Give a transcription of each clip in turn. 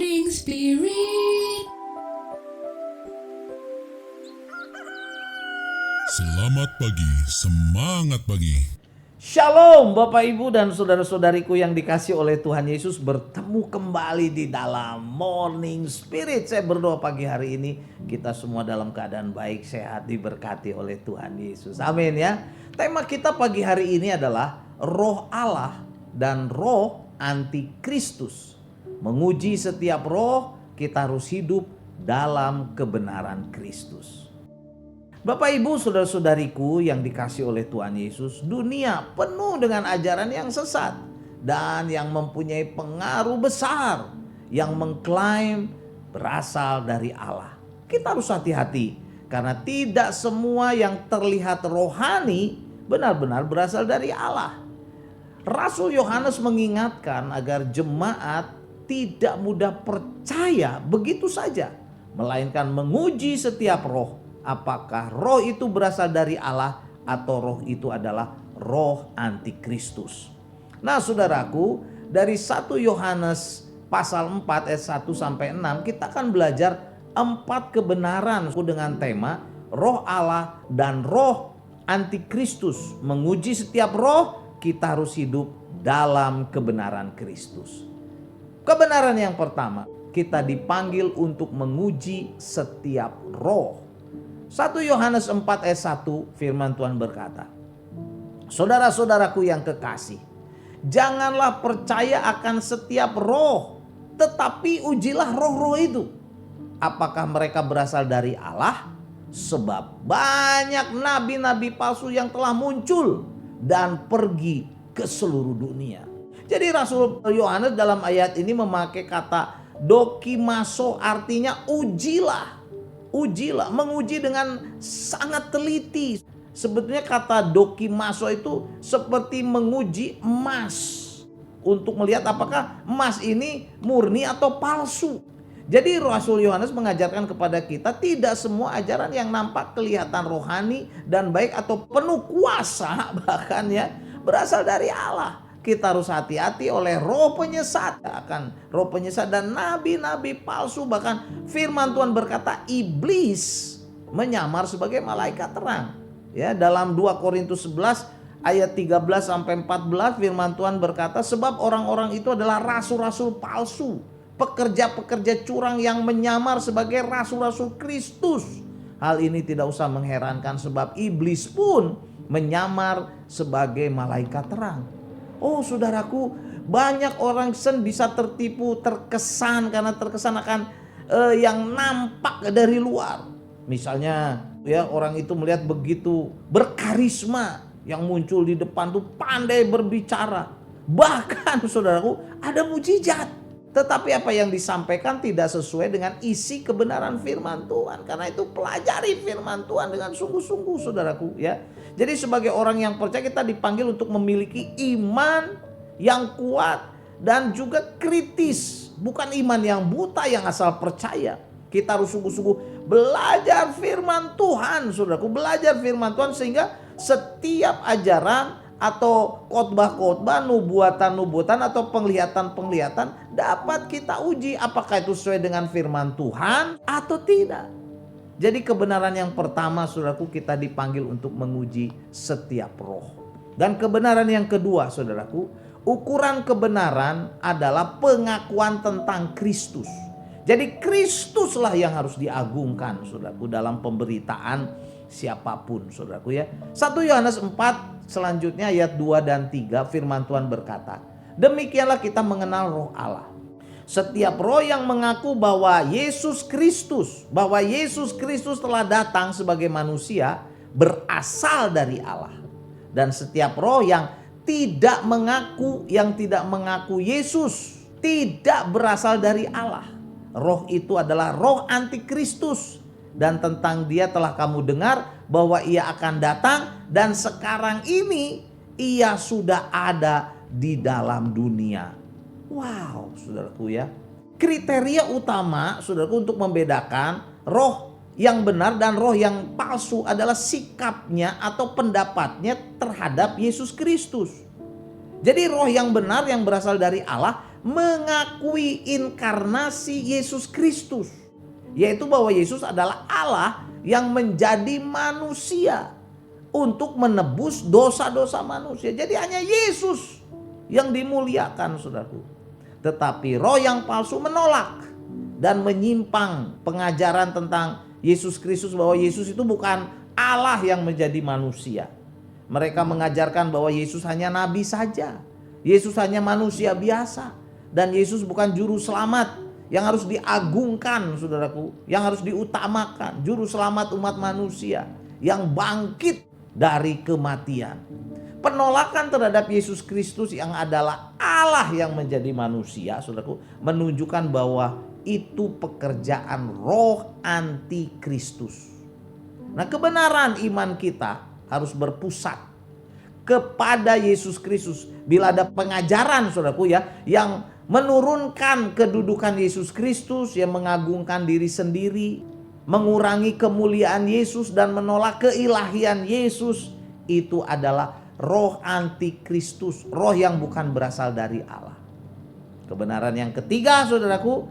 Morning Spirit. Selamat pagi, semangat pagi. Shalom Bapak Ibu dan saudara-saudariku yang dikasih oleh Tuhan Yesus, bertemu kembali di dalam Morning Spirit. Saya berdoa pagi hari ini kita semua dalam keadaan baik, sehat, diberkati oleh Tuhan Yesus. Amin ya. Tema kita pagi hari ini adalah Roh Allah dan Roh Antikristus. Menguji setiap roh, kita harus hidup dalam kebenaran Kristus. Bapak Ibu saudara-saudariku yang dikasih oleh Tuhan Yesus, dunia penuh dengan ajaran yang sesat dan yang mempunyai pengaruh besar yang mengklaim berasal dari Allah. Kita harus hati-hati karena tidak semua yang terlihat rohani benar-benar berasal dari Allah. Rasul Yohanes mengingatkan agar jemaat tidak mudah percaya begitu saja, melainkan menguji setiap roh. Apakah roh itu berasal dari Allah atau roh itu adalah roh antikristus. Nah saudaraku, dari 1 Yohanes pasal 4 ayat 1 sampai 6 kita akan belajar 4 kebenaran dengan tema roh Allah dan roh antikristus. Menguji setiap roh, kita harus hidup dalam kebenaran Kristus. Kebenaran yang pertama, kita dipanggil untuk menguji setiap roh. 1 Yohanes 4 ayat 1 firman Tuhan berkata, saudara-saudaraku yang kekasih, janganlah percaya akan setiap roh, tetapi ujilah roh-roh itu. Apakah mereka berasal dari Allah? Sebab banyak nabi-nabi palsu yang telah muncul dan pergi ke seluruh dunia. Jadi Rasul Yohanes dalam ayat ini memakai kata dokimaso, artinya ujilah. Ujilah, menguji dengan sangat teliti. Sebetulnya kata dokimaso itu seperti menguji emas untuk melihat apakah emas ini murni atau palsu. Jadi Rasul Yohanes mengajarkan kepada kita tidak semua ajaran yang nampak kelihatan rohani dan baik atau penuh kuasa bahkan ya berasal dari Allah. Kita harus hati-hati oleh roh penyesat, akan roh penyesat dan nabi-nabi palsu. Bahkan firman Tuhan berkata iblis menyamar sebagai malaikat terang. Ya, dalam 2 Korintus 11 ayat 13 sampai 14 firman Tuhan berkata, sebab orang-orang itu adalah rasul-rasul palsu, pekerja-pekerja curang yang menyamar sebagai rasul-rasul Kristus. Hal ini tidak usah mengherankan sebab iblis pun menyamar sebagai malaikat terang. Oh saudaraku, banyak orang bisa tertipu, terkesan karena terkesan akan yang nampak dari luar. Misalnya ya orang itu melihat begitu berkarisma, yang muncul di depan tuh pandai berbicara. Bahkan saudaraku ada mujizat. Tetapi apa yang disampaikan tidak sesuai dengan isi kebenaran firman Tuhan. Karena itu pelajari firman Tuhan dengan sungguh-sungguh saudaraku ya. Jadi sebagai orang yang percaya kita dipanggil untuk memiliki iman yang kuat dan juga kritis. Bukan iman yang buta yang asal percaya. Kita harus sungguh-sungguh belajar firman Tuhan saudaraku. Belajar firman Tuhan sehingga setiap ajaran atau khotbah-khotbah, nubuatan-nubuatan atau penglihatan-penglihatan dapat kita uji apakah itu sesuai dengan firman Tuhan atau tidak. Jadi kebenaran yang pertama saudaraku, kita dipanggil untuk menguji setiap roh. Dan kebenaran yang kedua saudaraku, ukuran kebenaran adalah pengakuan tentang Kristus. Jadi Kristuslah yang harus diagungkan saudaraku dalam pemberitaan siapapun saudaraku ya. 1 Yohanes 4 selanjutnya ayat 2 dan 3 firman Tuhan berkata, demikianlah kita mengenal roh Allah. Setiap roh yang mengaku bahwa Yesus Kristus telah datang sebagai manusia berasal dari Allah. Dan setiap roh yang tidak mengaku Yesus tidak berasal dari Allah. Roh itu adalah roh antikristus. Dan tentang dia telah kamu dengar bahwa ia akan datang dan sekarang ini ia sudah ada di dalam dunia. Wow, saudaraku ya. Kriteria utama saudaraku untuk membedakan roh yang benar dan roh yang palsu adalah sikapnya atau pendapatnya terhadap Yesus Kristus. Jadi roh yang benar yang berasal dari Allah mengakui inkarnasi Yesus Kristus. Yaitu bahwa Yesus adalah Allah yang menjadi manusia untuk menebus dosa-dosa manusia. Jadi hanya Yesus yang dimuliakan, saudaraku. Tetapi roh yang palsu menolak dan menyimpang pengajaran tentang Yesus Kristus, bahwa Yesus itu bukan Allah yang menjadi manusia. Mereka mengajarkan bahwa Yesus hanya nabi saja. Yesus hanya manusia biasa. Dan Yesus bukan juru selamat yang harus diagungkan, saudaraku. Yang harus diutamakan. Juru selamat umat manusia yang bangkit dari kematian. Penolakan terhadap Yesus Kristus yang adalah Allah yang menjadi manusia, saudaraku, menunjukkan bahwa itu pekerjaan roh antikristus. Nah, kebenaran iman kita harus berpusat kepada Yesus Kristus. Bila ada pengajaran, saudaraku ya, yang menurunkan kedudukan Yesus Kristus, yang mengagungkan diri sendiri, mengurangi kemuliaan Yesus dan menolak keilahian Yesus, itu adalah roh antikristus, roh yang bukan berasal dari Allah. Kebenaran yang ketiga, saudaraku,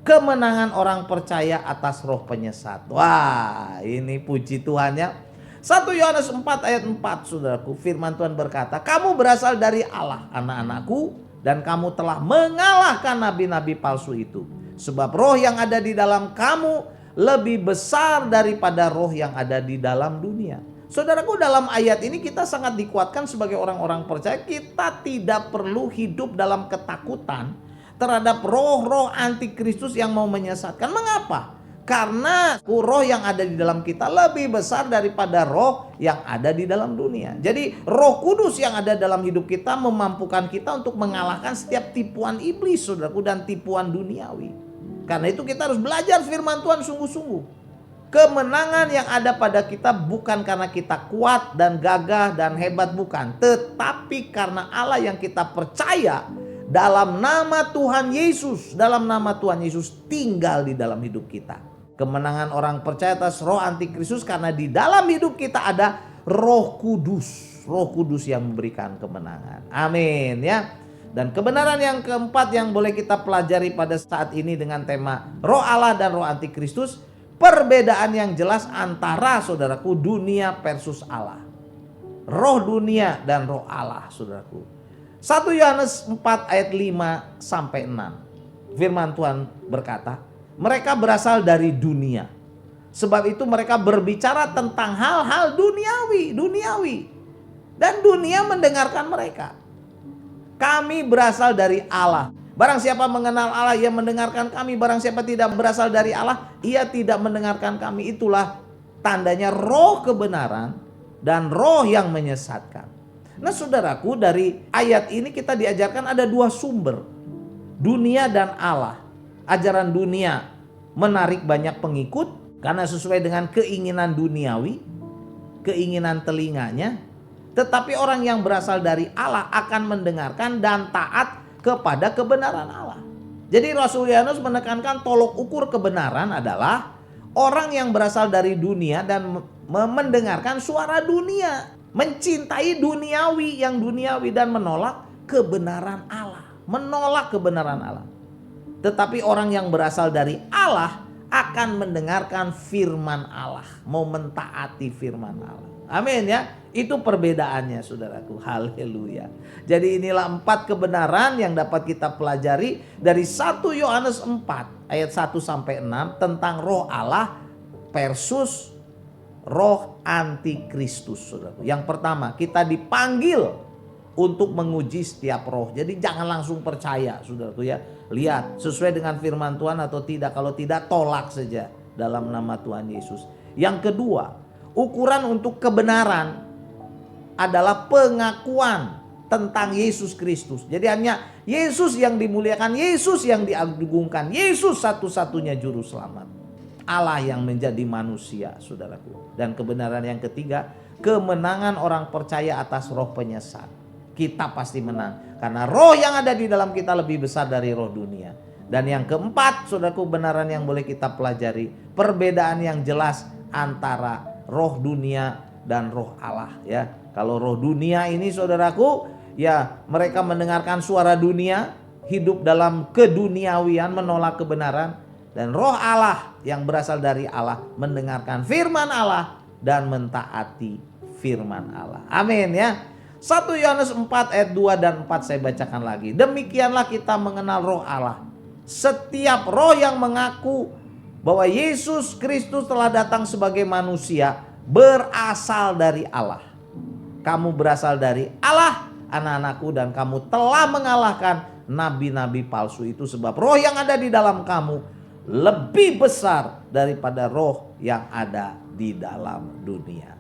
kemenangan orang percaya atas roh penyesat. Wah, ini puji Tuhan ya. 1 Yohanes 4 ayat 4, saudaraku, firman Tuhan berkata, kamu berasal dari Allah, anak-anakku, dan kamu telah mengalahkan nabi-nabi palsu itu. Sebab roh yang ada di dalam kamu lebih besar daripada roh yang ada di dalam dunia. Saudaraku, dalam ayat ini kita sangat dikuatkan sebagai orang-orang percaya. Kita tidak perlu hidup dalam ketakutan terhadap roh-roh antikristus yang mau menyesatkan. Mengapa? Karena roh yang ada di dalam kita lebih besar daripada roh yang ada di dalam dunia. Jadi Roh Kudus yang ada dalam hidup kita memampukan kita untuk mengalahkan setiap tipuan iblis, saudaraku, dan tipuan duniawi. Karena itu kita harus belajar firman Tuhan sungguh-sungguh. Kemenangan yang ada pada kita bukan karena kita kuat dan gagah dan hebat, bukan. Tetapi karena Allah yang kita percaya dalam nama Tuhan Yesus. Dalam nama Tuhan Yesus tinggal di dalam hidup kita. Kemenangan orang percaya atas roh antikristus karena di dalam hidup kita ada Roh Kudus. Roh Kudus yang memberikan kemenangan. Amin ya. Dan kebenaran yang keempat yang boleh kita pelajari pada saat ini dengan tema roh Allah dan roh antikristus. Perbedaan yang jelas antara, saudaraku, dunia versus Allah. Roh dunia dan roh Allah, saudaraku. 1 Yohanes 4 ayat 5 sampai 6. Firman Tuhan berkata, mereka berasal dari dunia. Sebab itu mereka berbicara tentang hal-hal duniawi. Dan dunia mendengarkan mereka. Kami berasal dari Allah. Barang siapa mengenal Allah, ia mendengarkan kami. Barang siapa tidak berasal dari Allah, ia tidak mendengarkan kami. Itulah tandanya roh kebenaran dan roh yang menyesatkan. Nah, saudaraku, dari ayat ini kita diajarkan ada dua sumber. Dunia dan Allah. Ajaran dunia menarik banyak pengikut karena sesuai dengan keinginan duniawi, keinginan telinganya. Tetapi orang yang berasal dari Allah akan mendengarkan dan taat kepada kebenaran Allah. Jadi Rasul Yohanes menekankan tolok ukur kebenaran adalah orang yang berasal dari dunia dan mendengarkan suara dunia, mencintai duniawi yang duniawi dan menolak kebenaran Allah, menolak kebenaran Allah. Tetapi orang yang berasal dari Allah akan mendengarkan firman Allah, mau mentaati firman Allah. Amin ya. Itu perbedaannya, saudaraku. Haleluya. Jadi inilah 4 kebenaran yang dapat kita pelajari dari 1 Yohanes 4 ayat 1 sampai 6 tentang roh Allah versus roh antikristus, saudaraku. Yang pertama, kita dipanggil untuk menguji setiap roh. Jadi jangan langsung percaya, saudaraku ya. Lihat sesuai dengan firman Tuhan atau tidak. Kalau tidak, tolak saja dalam nama Tuhan Yesus. Yang kedua, ukuran untuk kebenaran adalah pengakuan tentang Yesus Kristus. Jadi hanya Yesus yang dimuliakan, Yesus yang diagungkan, Yesus satu-satunya juru selamat. Allah yang menjadi manusia, saudaraku. Dan kebenaran yang ketiga, kemenangan orang percaya atas roh penyesat. Kita pasti menang karena roh yang ada di dalam kita lebih besar dari roh dunia. Dan yang keempat, saudaraku, kebenaran yang boleh kita pelajari, perbedaan yang jelas antara roh dunia dan roh Allah ya. Kalau roh dunia ini, saudaraku, ya mereka mendengarkan suara dunia hidup dalam keduniawian, menolak kebenaran. Dan roh Allah yang berasal dari Allah mendengarkan firman Allah dan mentaati firman Allah. Amin ya. 1 Yohanes 4 ayat 2 dan 4 saya bacakan lagi. Demikianlah kita mengenal roh Allah. Setiap roh yang mengaku bahwa Yesus Kristus telah datang sebagai manusia berasal dari Allah. Kamu berasal dari Allah, anak-anakku, dan kamu telah mengalahkan nabi-nabi palsu itu, sebab roh yang ada di dalam kamu lebih besar daripada roh yang ada di dalam dunia.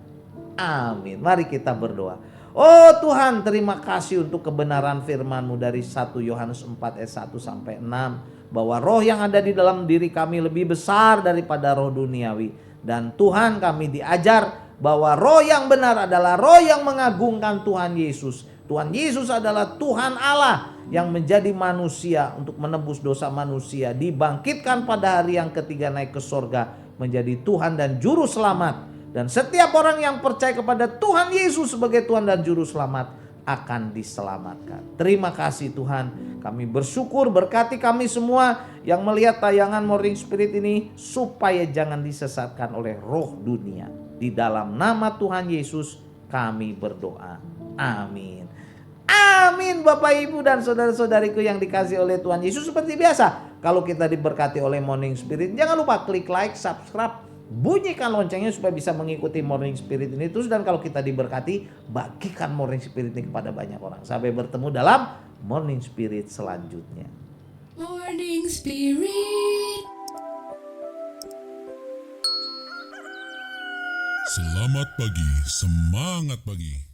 Amin. Mari kita berdoa. Oh Tuhan, terima kasih untuk kebenaran firman-Mu dari 1 Yohanes 4 ayat 1 sampai 6. Bahwa roh yang ada di dalam diri kami lebih besar daripada roh duniawi. Dan Tuhan, kami diajar bahwa roh yang benar adalah roh yang mengagungkan Tuhan Yesus. Tuhan Yesus adalah Tuhan Allah yang menjadi manusia untuk menebus dosa manusia. Dibangkitkan pada hari yang ketiga, naik ke sorga menjadi Tuhan dan Juru Selamat. Dan setiap orang yang percaya kepada Tuhan Yesus sebagai Tuhan dan Juru Selamat akan diselamatkan. Terima kasih Tuhan. Kami bersyukur, berkati kami semua yang melihat tayangan Morning Spirit ini, supaya jangan disesatkan oleh roh dunia. Di dalam nama Tuhan Yesus kami berdoa. Amin. Amin Bapak Ibu dan saudara-saudariku yang dikasihi oleh Tuhan Yesus. Seperti biasa, kalau kita diberkati oleh Morning Spirit, jangan lupa klik like, subscribe, bunyikan loncengnya supaya bisa mengikuti Morning Spirit ini terus. Dan kalau kita diberkati, bagikan Morning Spirit ini kepada banyak orang. Sampai bertemu dalam Morning Spirit selanjutnya. Morning Spirit. Selamat pagi, semangat pagi.